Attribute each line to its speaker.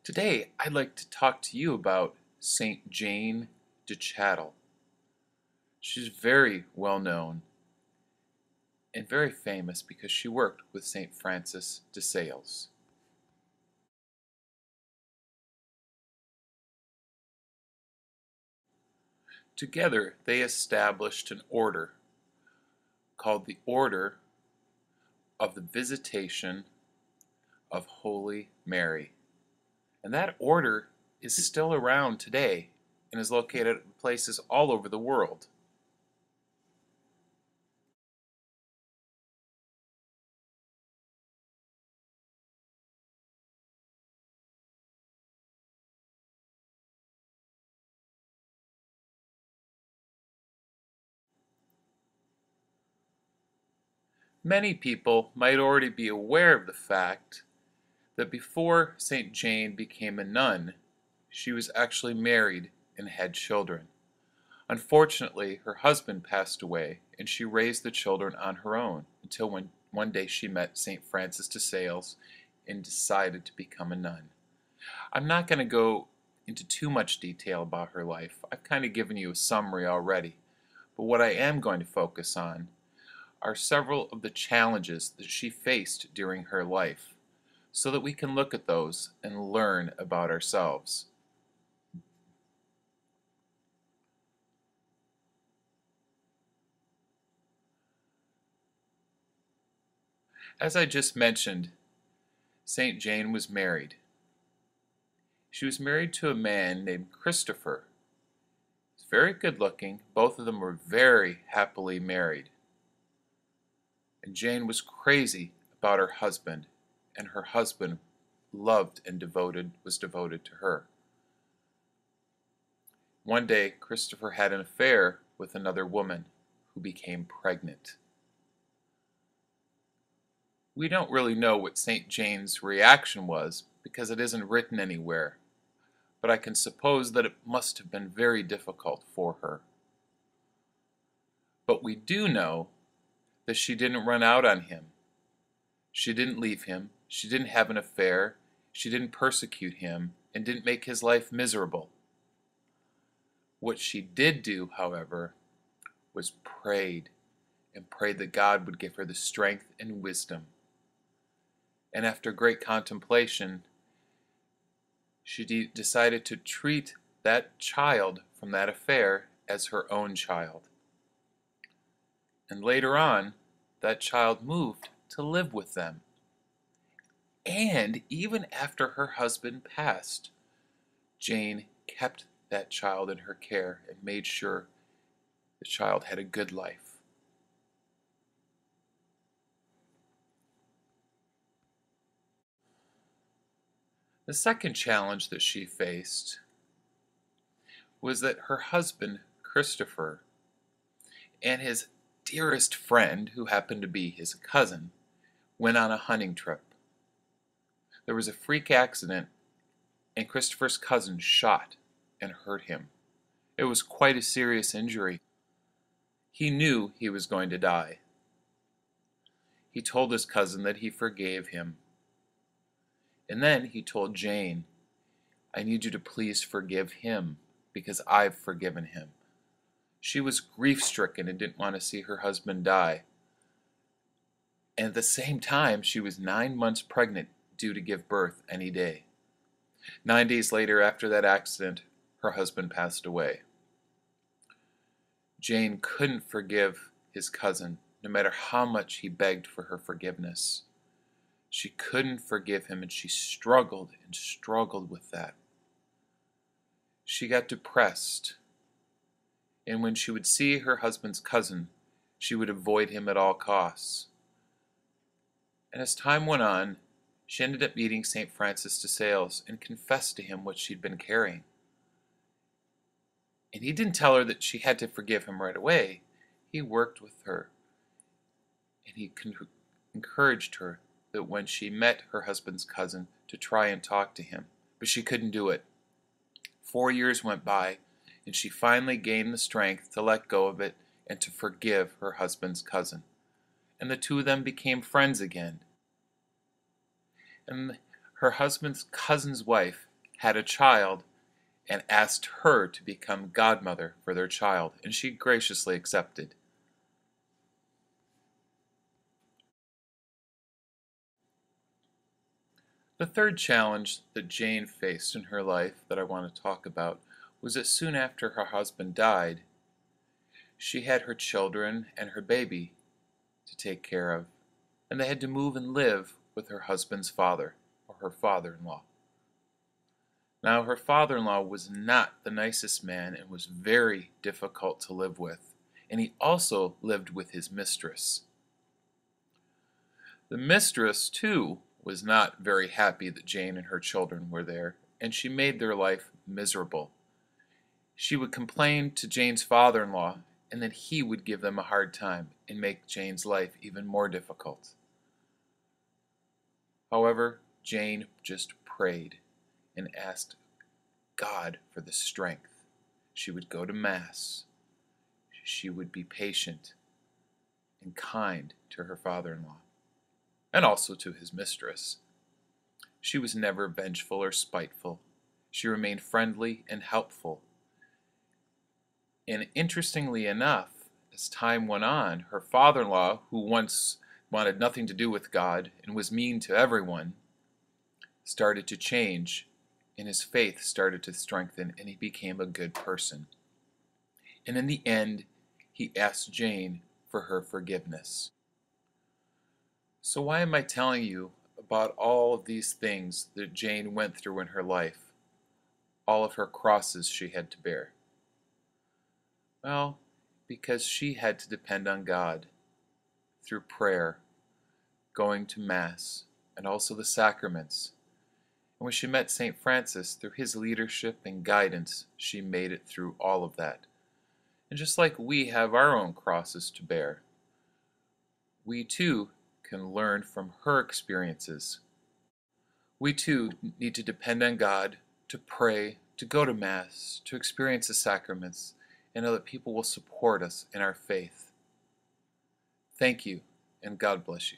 Speaker 1: Today, I'd like to talk to you about Saint Jane de Chattel. She's very well known and very famous because she worked with Saint Francis de Sales. Together, they established an order called the Order of the Visitation of Holy Mary. And that order is still around today and is located in places all over the world. Many people might already be aware of the fact that before St. Jane became a nun, she was actually married and had children. Unfortunately, her husband passed away, and she raised the children on her own until one day she met St. Francis de Sales and decided to become a nun. I'm not going to go into too much detail about her life. I've kind of given you a summary already. But what I am going to focus on are several of the challenges that she faced during her life, so that we can look at those and learn about ourselves. As I just mentioned, St. Jane was married. She was married to a man named Christopher. He's very good looking. Both of them were very happily married. And Jane was crazy about her husband, and her husband loved and was devoted to her. One day, Christopher had an affair with another woman who became pregnant. We don't really know what St. Jane's reaction was because it isn't written anywhere, but I can suppose that it must have been very difficult for her. But we do know that she didn't run out on him. She didn't leave him. She didn't have an affair. She didn't persecute him and didn't make his life miserable. What she did do, however, was prayed and prayed that God would give her the strength and wisdom. And after great contemplation, she decided to treat that child from that affair as her own child. And later on, that child moved to live with them. And even after her husband passed, Jane kept that child in her care and made sure the child had a good life. The second challenge that she faced was that her husband, Christopher, and his dearest friend, who happened to be his cousin, went on a hunting trip. There was a freak accident, and Christopher's cousin shot and hurt him. It was quite a serious injury. He knew he was going to die. He told his cousin that he forgave him. And then he told Jane, "I need you to please forgive him because I've forgiven him." She was grief-stricken and didn't want to see her husband die. And at the same time, she was 9 months pregnant, due to give birth any day. 9 days later, after that accident, her husband passed away. Jane couldn't forgive his cousin, no matter how much he begged for her forgiveness. She couldn't forgive him, and she struggled and struggled with that. She got depressed, and when she would see her husband's cousin, she would avoid him at all costs. And as time went on, she ended up meeting St. Francis de Sales and confessed to him what she'd been carrying. And he didn't tell her that she had to forgive him right away. He worked with her, and he encouraged her that when she met her husband's cousin to try and talk to him, but she couldn't do it. 4 years went by, and she finally gained the strength to let go of it and to forgive her husband's cousin. And the two of them became friends again. And her husband's cousin's wife had a child and asked her to become godmother for their child, and she graciously accepted. The third challenge that Jane faced in her life that I want to talk about was that soon after her husband died, she had her children and her baby to take care of, and they had to move and live with her husband's father, or her father-in-law. Now, her father-in-law was not the nicest man and was very difficult to live with, and he also lived with his mistress. The mistress, too, was not very happy that Jane and her children were there, and she made their life miserable. She would complain to Jane's father-in-law, and then he would give them a hard time and make Jane's life even more difficult. However, Jane just prayed and asked God for the strength. She would go to Mass. She would be patient and kind to her father-in-law, and also to his mistress. She was never vengeful or spiteful. She remained friendly and helpful. And interestingly enough, as time went on, her father-in-law, who once wanted nothing to do with God and was mean to everyone, started to change, and his faith started to strengthen, and he became a good person. And in the end, he asked Jane for her forgiveness. So why am I telling you about all of these things that Jane went through in her life, all of her crosses she had to bear? Well, because she had to depend on God through prayer, going to Mass, and also the sacraments. And when she met St. Francis, through his leadership and guidance, she made it through all of that. And just like we have our own crosses to bear, we too can learn from her experiences. We too need to depend on God, to pray, to go to Mass, to experience the sacraments, and know that people will support us in our faith. Thank you, and God bless you.